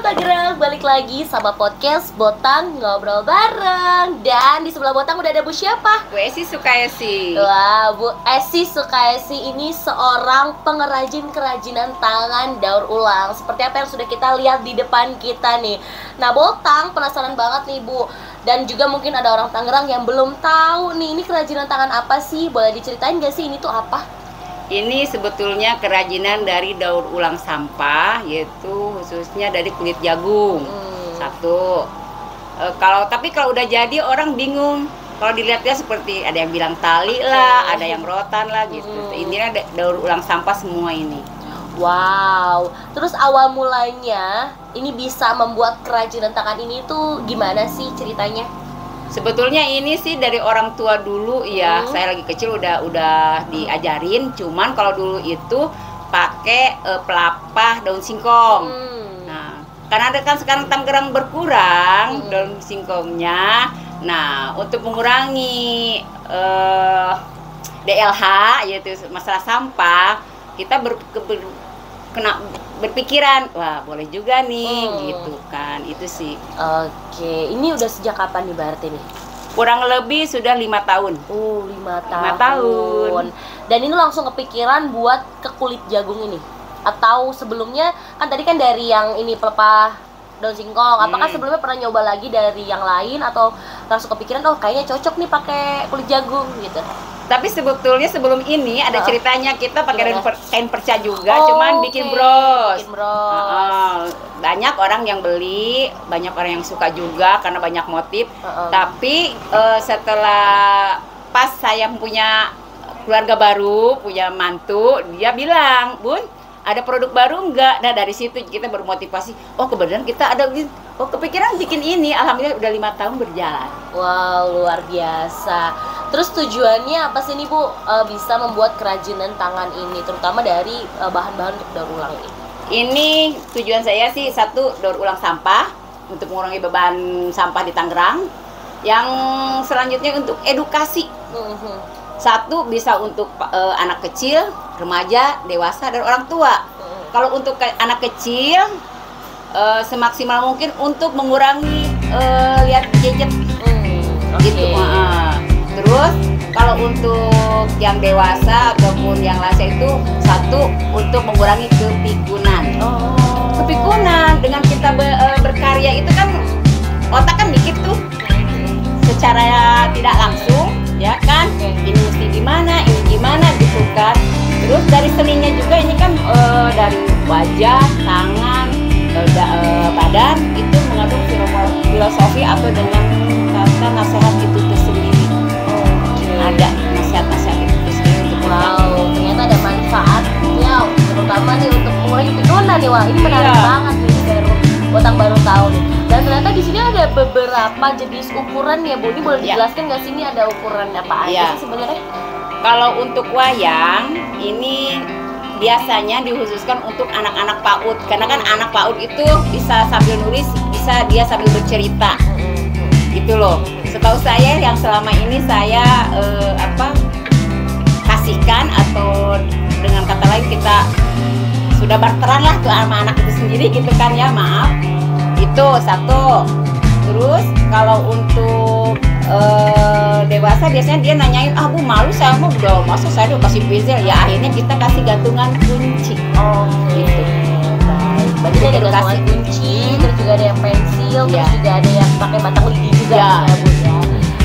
Instagram, balik lagi sama podcast Botang Ngobrol Bareng. Dan di sebelah Botang udah ada Bu siapa? Bu Esi Sukaesi. Wah, Bu Esi Sukaesi ini seorang pengrajin kerajinan tangan daur ulang. Seperti apa yang sudah kita lihat di depan kita nih. Nah, Botang penasaran banget nih Bu. Dan juga mungkin ada orang Tangerang yang belum tahu nih, ini kerajinan tangan apa sih? Boleh diceritain gak sih ini tuh apa? Ini sebetulnya kerajinan dari daur ulang sampah, yaitu khususnya dari kulit jagung. Satu. Tapi kalau udah jadi orang bingung. Kalau dilihatnya seperti ada yang bilang tali lah, ada yang rotan lah gitu. Intinya daur ulang sampah semua ini. Wow. Terus awal mulanya ini bisa membuat kerajinan tangan ini tuh gimana sih ceritanya? Sebetulnya ini sih dari orang tua dulu ya. Saya lagi kecil udah diajarin. Cuman kalau dulu itu pakai pelepah daun singkong. Nah, karena ada kan sekarang Tangerang berkurang daun singkongnya. Nah, untuk mengurangi DLH yaitu masalah sampah, kita berpikiran, wah boleh juga nih gitu kan, itu sih. Oke, ini udah sejak kapan nih berarti nih? Kurang lebih sudah 5 tahun. 5 tahun. Dan ini langsung kepikiran buat ke kulit jagung ini? Atau sebelumnya, kan tadi kan dari yang ini pelepah daun singkong, apakah sebelumnya pernah nyoba lagi dari yang lain? Atau langsung kepikiran, oh kayaknya cocok nih pakai kulit jagung gitu? Tapi sebetulnya sebelum ini ada ceritanya, kita pakai kain perca juga, cuman bikin bros. Banyak orang yang beli, banyak orang yang suka juga karena banyak motif. Tapi setelah pas saya punya keluarga baru, punya mantu, dia bilang, Bun, ada produk baru enggak? Nah dari situ kita bermotivasi, oh kebetulan kita ada, oh kepikiran bikin ini. Alhamdulillah udah 5 tahun berjalan. Wow, luar biasa. Terus tujuannya apa sih nih Bu, bisa membuat kerajinan tangan ini, terutama dari bahan-bahan untuk daur ulang ini? Ini tujuan saya sih, satu, daur ulang sampah untuk mengurangi beban sampah di Tangerang. Yang selanjutnya untuk edukasi. Satu, bisa untuk anak kecil, remaja, dewasa, dan orang tua. Kalau untuk anak kecil, semaksimal mungkin untuk mengurangi lihat gadget. Gitu. Terus kalau untuk yang dewasa ataupun yang lansia itu, satu, untuk mengurangi kepikunan. Kepikunan dengan kita berkarya itu kan otak kan mikir tuh secara tidak langsung, ya kan? Ini mesti gimana, ini gimana gitu kan. Terus dari seninya juga ini kan dari wajah, tangan, badan itu mengandung filosofi atau dengan kata nasihat itu sendiri. Ada nasihat-nasihat itu sendiri untuk ternyata ada manfaatnya, terutama nih untuk mengurangi kepikunan nih. Wah, ini menarik banget nih, Botang baru tahu nih. Dan ternyata di sini ada beberapa jenis ukuran ya Bu. Ini boleh dijelaskan nggak sih, ini ada ukuran apa aja sih sebenarnya? Kalau untuk wayang ini biasanya dikhususkan untuk anak-anak PAUD, karena kan anak PAUD itu bisa sambil nulis, bisa dia sambil bercerita, gitu loh. Setahu saya yang selama ini saya kasihkan, atau dengan kata lain kita sudah barteran lah tuh sama anak itu sendiri gitu kan ya, maaf. Itu satu. Terus kalau untuk dewasa biasanya dia nanyain, ah Bu malu saya mau udah, masa saya udah kasih pensil. Ya akhirnya kita kasih gantungan kunci. Gitu. Baik. Jadi ada gantungan kunci, terus juga ada yang pensil, terus juga ada yang pakai batang lidi juga ya Bu ya.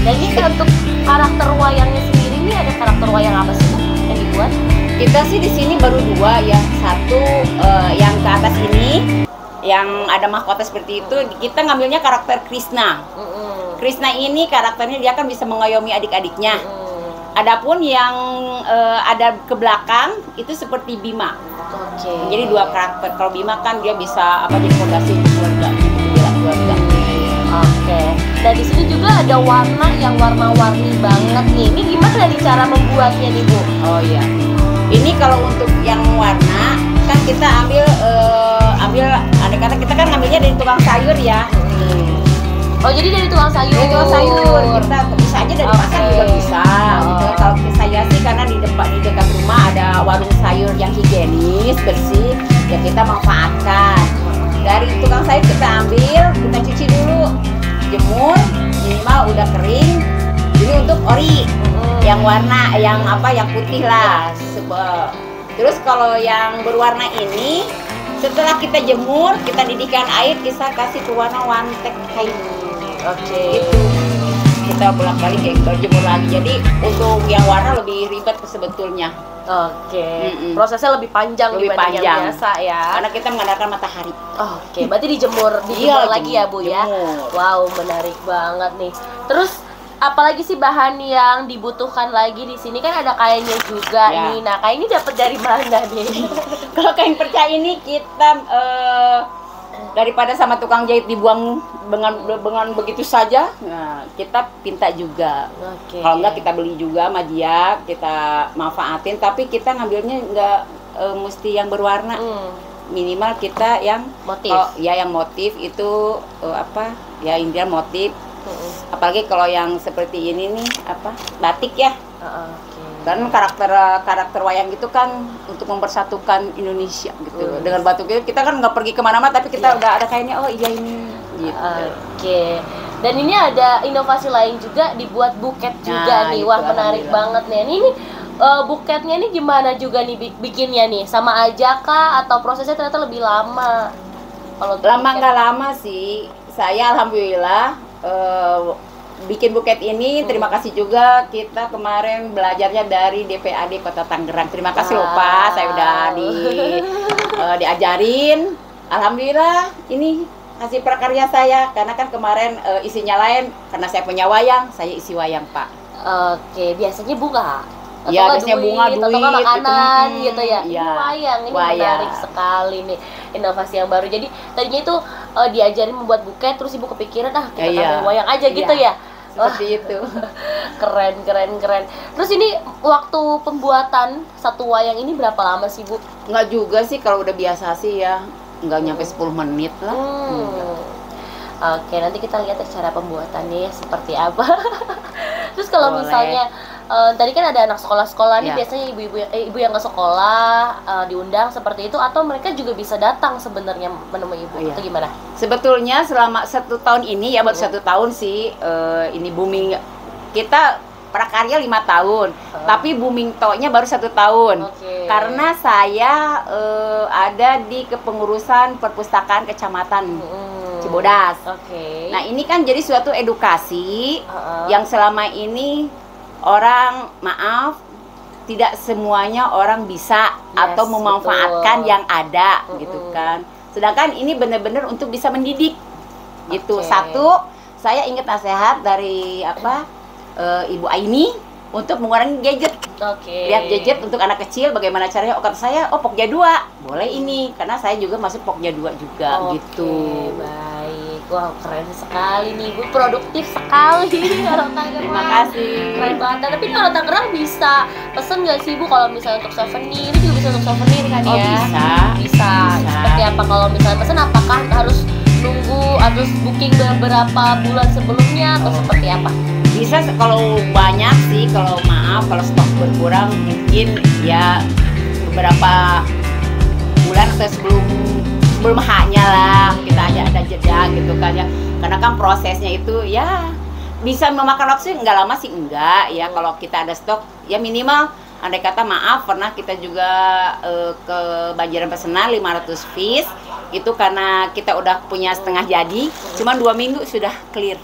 Dan ini untuk karakter wayangnya sendiri, ini ada karakter wayang apa sih Bu yang dibuat? Kita sih di sini baru 2 ya. Satu yang ke atas ini yang ada mahkota seperti itu, kita ngambilnya karakter Krishna. Krishna ini karakternya dia kan bisa mengayomi adik-adiknya. Adapun yang ada ke belakang itu seperti Bima. Jadi 2 karakter. Kalau Bima kan dia bisa jadi fondasi keluarga, keluarga. Dan di sini juga ada warna yang warna-warni banget nih. Ini gimana nih cara membuatnya nih Bu? Ini kalau untuk yang warna kan kita ambil andai kata kita kan ngambilnya dari tukang sayur ya. Jadi dari tukang sayur. Dari tukang sayur. Kita bisa aja dari pasar juga bisa. Gitu. Kalau saya sih karena di dekat rumah ada warung sayur yang higienis, bersih, ya kita manfaatkan. Dari tukang sayur kita warna, yang apa, yang putih lah. Terus kalau yang berwarna ini, setelah kita jemur, kita didihkan air, kita kasih ke warna wantek kayak ini. Oke. Gitu. Kita bolak-balik kayak jemur lagi. Jadi untuk yang warna lebih ribet sebetulnya. Oke. Prosesnya lebih panjang dibanding yang biasa ya. Karena kita mengandalkan matahari. Oke, berarti dijemur lagi ya Bu ya. Wow, menarik banget nih. Terus apalagi sih bahan yang dibutuhkan lagi di sini, kan ada kainnya juga nih. Nah, kain ini dapat dari mana nih? Kalau kain perca ini kita daripada sama tukang jahit dibuang dengan begitu saja, nah kita pinta juga. Kalau enggak kita beli juga sama dia, kita manfaatin. Tapi kita ngambilnya enggak mesti yang berwarna. Minimal kita yang motif. Yang motif itu apa? Ya intinya motif. Apalagi kalau yang seperti ini nih batik ya. Dan karakter wayang itu kan untuk mempersatukan Indonesia gitu. Dengan batik itu kita kan nggak pergi kemana-mana, tapi kita udah ada kainnya. Oh iya ini. Gitu. Oke. Dan ini ada inovasi lain juga, dibuat buket juga nih. Wah, menarik banget nih. Ini buketnya ini gimana juga nih bikinnya nih? Sama aja kah atau prosesnya ternyata lebih lama? Kalau nggak lama sih. Saya alhamdulillah bikin buket ini, terima kasih juga kita kemarin belajarnya dari DPAD Kota Tangerang. Terima kasih loh Pak, saya udah diajarin. Alhamdulillah ini hasil prakarya saya, karena kan kemarin isinya lain, karena saya punya wayang, saya isi wayang Pak. Oke, biasanya bunga. Ya, biasanya bunga, duit, atau makanan gitu ya. Ya. Ini menarik sekali nih, inovasi yang baru. Jadi tadinya itu diajarin membuat buket, terus ibu kepikiran kita tambahin wayang aja gitu ya. Seperti itu. Keren. Terus ini waktu pembuatan satu wayang ini berapa lama sih Bu? Nggak juga sih, kalau udah biasa sih ya nggak nyampe 10 menit lah. Oke, nanti kita lihat cara pembuatannya seperti apa. Terus kalau misalnya tadi kan ada anak sekolah-sekolah nih, biasanya ibu yang nggak sekolah diundang seperti itu, atau mereka juga bisa datang sebenarnya menemui ibu atau gimana? Sebetulnya selama 1 tahun ini ya, baru 1 tahun sih ini booming. Kita prakarya 5 tahun, tapi booming tonya baru 1 tahun. Karena saya ada di kepengurusan perpustakaan kecamatan Cibodas. Nah ini kan jadi suatu edukasi yang selama ini orang, maaf, tidak semuanya orang bisa atau memanfaatkan yang ada gitu kan. Sedangkan ini benar-benar untuk bisa mendidik gitu. Satu, saya ingat nasihat dari Ibu Aini untuk mengurangi gadget. Lihat gadget untuk anak kecil bagaimana caranya. Kata saya, Pokja 2 boleh ini, karena saya juga masuk Pokja 2 juga gitu. Baik, wah keren sekali nih Ibu, produktif sekali. Orang Tangerang. Terima kasih. Keren banget. Tapi kalau Tangerang bisa pesen nggak sih Ibu, kalau misalnya untuk souvenir? Itu juga bisa untuk souvenir kan ya? Bisa. Seperti apa kalau misalnya pesen? Apakah harus nunggu, harus booking beberapa bulan sebelumnya atau seperti apa? Bisa kalau banyak sih, kalau maaf kalau stok berkurang mungkin ya beberapa bulan atau sebelum haknya lah kita ada jeda gitu kan ya. Karena kan prosesnya itu ya bisa memakan waktu, nggak lama sih enggak ya. Kalau kita ada stok ya minimal, andai kata maaf pernah kita juga ke Banjaran Pesenan 500 piece itu, karena kita udah punya setengah jadi, cuman 2 minggu sudah clear.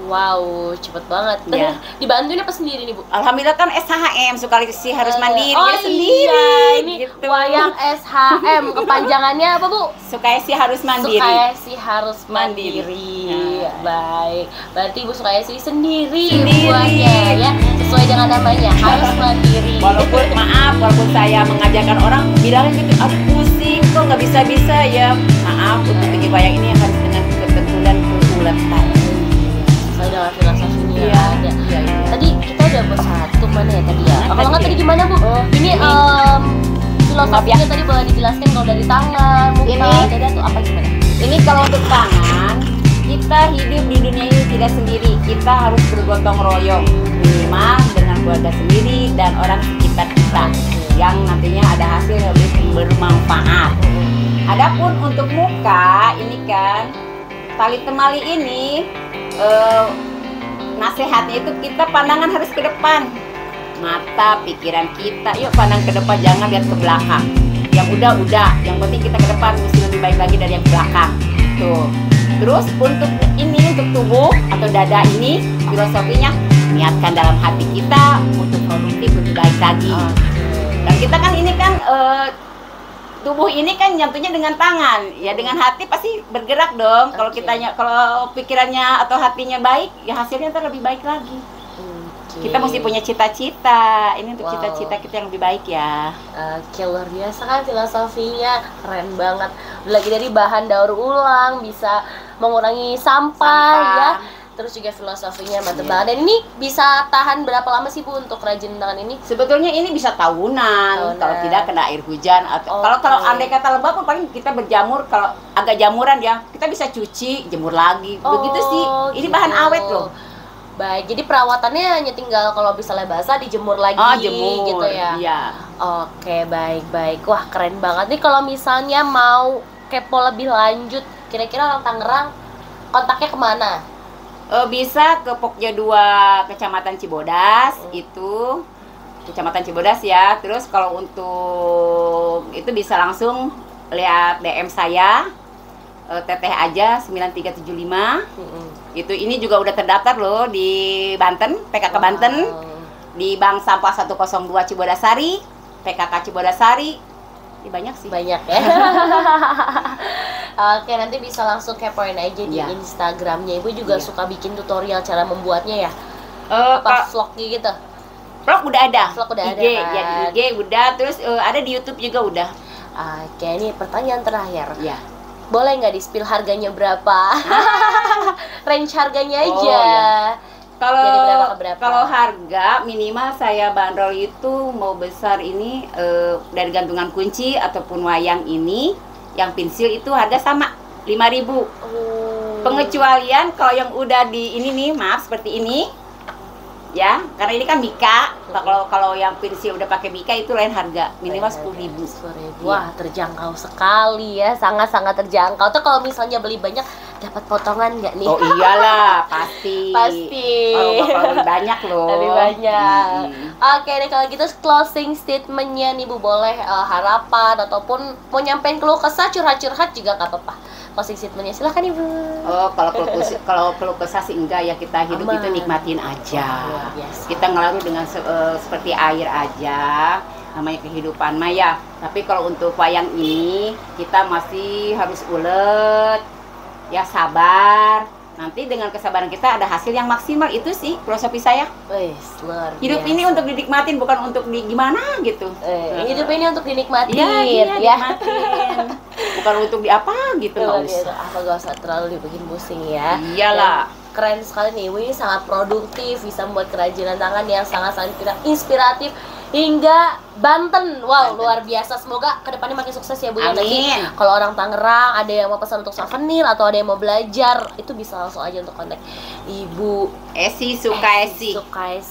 Wow, cepet banget. Ya. Dibantuin apa sendiri nih Bu? Alhamdulillah kan SHM, sekali sih harus mandiri sendiri. Iya, ini gitu. wayang SHM, kepanjangannya apa Bu? Sukayesi harus mandiri. Sukayesi harus mandiri. Baik, berarti Ibu Sukayesi sendiri buatnya ya, sesuai dengan namanya, harus mandiri. Walaupun saya mengajarkan orang bilangnya gitu, aku pusing kok nggak bisa ya. Maaf, untuk bikin wayang ini harus dengan ketentuan keuletan. Dengan filosofinya ada. Tadi kita udah buat satu, mana ya tadi ya? Kalau nggak tadi gimana Bu? Ini filosofinya tadi boleh dijelaskan. Kalau dari tangan, muka, dada tuh apa gimana? Ini kalau untuk tangan, kita hidup di dunia ini tidak sendiri. Kita harus bergotong royong, minimal dengan keluarga sendiri dan orang sekitar kita, yang nantinya ada hasil yang lebih bermanfaat. Adapun untuk muka, ini kan tali temali ini nasihatnya itu kita pandangan harus ke depan, mata, pikiran kita. Yuk pandang ke depan, jangan lihat ke belakang. Yang udah, yang penting kita ke depan mesti lebih baik lagi dari yang ke belakang. Tuh. Terus untuk ini, untuk tubuh atau dada ini, filosofinya niatkan dalam hati kita untuk produktif lebih baik lagi. Dan kita kan ini kan tubuh ini kan nyatunya dengan tangan, ya dengan hati pasti bergerak dong. Kalau kitanya, kalau pikirannya atau hatinya baik, ya hasilnya ntar lebih baik lagi. Kita mesti punya cita-cita. Ini untuk cita-cita kita yang lebih baik ya. Oke, luar biasa kan filosofinya, keren banget. Lagi dari bahan daur ulang, bisa mengurangi sampah. Ya. Terus juga filosofinya mantep banget. Dan ini bisa tahan berapa lama sih Bu untuk kerajinan tangan ini? Sebetulnya ini bisa tahunan. Kalau tidak kena air hujan atau kalau andai kata lembab paling kita berjamur. Kalau agak jamuran ya kita bisa cuci, jemur lagi. Begitu sih. Ini bahan awet loh. Baik, jadi perawatannya hanya tinggal kalau misalnya basah dijemur lagi jemur, gitu ya. Iya. Oke, baik. Wah, keren banget nih. Kalau misalnya mau kepo lebih lanjut, kira-kira orang Tangerang kontaknya kemana? Bisa ke Pokja 2 Kecamatan Cibodas, itu Kecamatan Cibodas ya. Terus kalau untuk itu bisa langsung lihat DM saya, Teteh aja 9375. Itu ini juga udah terdaftar loh di Banten, PKK Banten, di Bank Sampah 102 Cibodasari, PKK Cibodasari. Ini banyak sih. Banyak ya. Oke, nanti bisa langsung kepoin aja di Instagramnya. Ibu juga suka bikin tutorial cara membuatnya ya? Apa vlog gitu? Vlog udah ada. Vlog udah IG, ada kan? ya di IG udah. Terus ada di YouTube juga udah. Oke, ini pertanyaan terakhir. Ya. Boleh nggak di-spill harganya berapa? Range harganya aja. Kalau harga minimal saya bandrol itu mau besar ini dari gantungan kunci ataupun wayang ini, yang pensil itu harga sama 5.000. Pengecualian kalau yang udah di ini nih, maaf seperti ini. Ya, karena ini kan Mika. Kalau yang pensil udah pakai Mika itu lain harga, minimal 10.000. Wah, terjangkau sekali ya, sangat-sangat terjangkau. Tuh kalau misalnya beli banyak dapat potongan nggak nih? Oh iyalah, pasti. Kalau lebih banyak loh. Lebih banyak. Oke deh, kalau gitu closing statementnya nih Bu, boleh harapan ataupun mau nyampein keluh kesah, curhat-curhat juga nggak apa-apa. Closing statementnya silahkan Ibu. Kalau keluh kesah sih enggak ya, kita hidup itu nikmatin aja. Kita ngelalu dengan seperti air aja, namanya kehidupan maya. Tapi kalau untuk wayang ini kita masih harus ulet, ya sabar. Nanti dengan kesabaran kita ada hasil yang maksimal. Itu sih filosofi saya. Hidup ini untuk dinikmatin, bukan untuk gimana gitu. Hidup ini untuk dinikmatin, dinikmatin. Bukan untuk apa gitu. Gak usah terlalu dibikin pusing ya. Iyalah. Keren sekali nih, ini sangat produktif, bisa membuat kerajinan tangan yang sangat-sangat inspiratif hingga Banten. Wow, luar biasa. Semoga kedepannya makin sukses ya Bu. Amin. Kalau orang Tangerang ada yang mau pesan untuk souvenir atau ada yang mau belajar, itu bisa langsung aja untuk kontak Ibu Esi Sukaesi.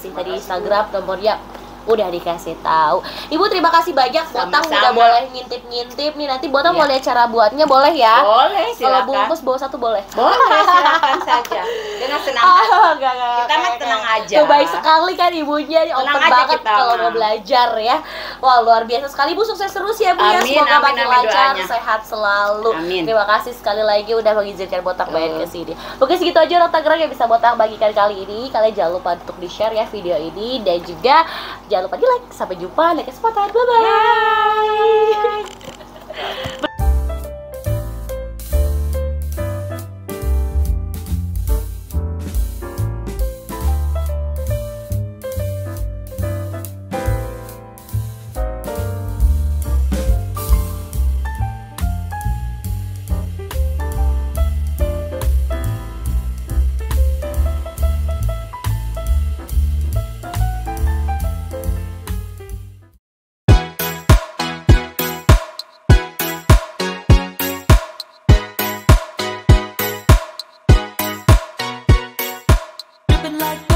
Tadi Instagram nomornya udah dikasih tahu. Ibu terima kasih banyak. Botang udah boleh ngintip-ngintip nih. Nanti Botang mau lihat cara buatnya, boleh ya? Boleh, silakan. Kalau bungkus bawa satu boleh? Boleh, silakan saja. Dengan senang hati. Kita mah tenang aja. Tuh, baik sekali kan ibunya nih, open banget kalau mau belajar ya. Wah, luar biasa sekali Ibu, sukses terus ya Bu ya. Semoga makin lancar, sehat selalu. Amin. Terima kasih sekali lagi udah mengizinkan Botang main ke sini. Oke, segitu aja orang Tangerang yang bisa Botang bagikan kali ini. Kalian jangan lupa untuk di-share ya video ini, dan juga jangan lupa di like. Sampai jumpa next kesempatan. Bye bye. Like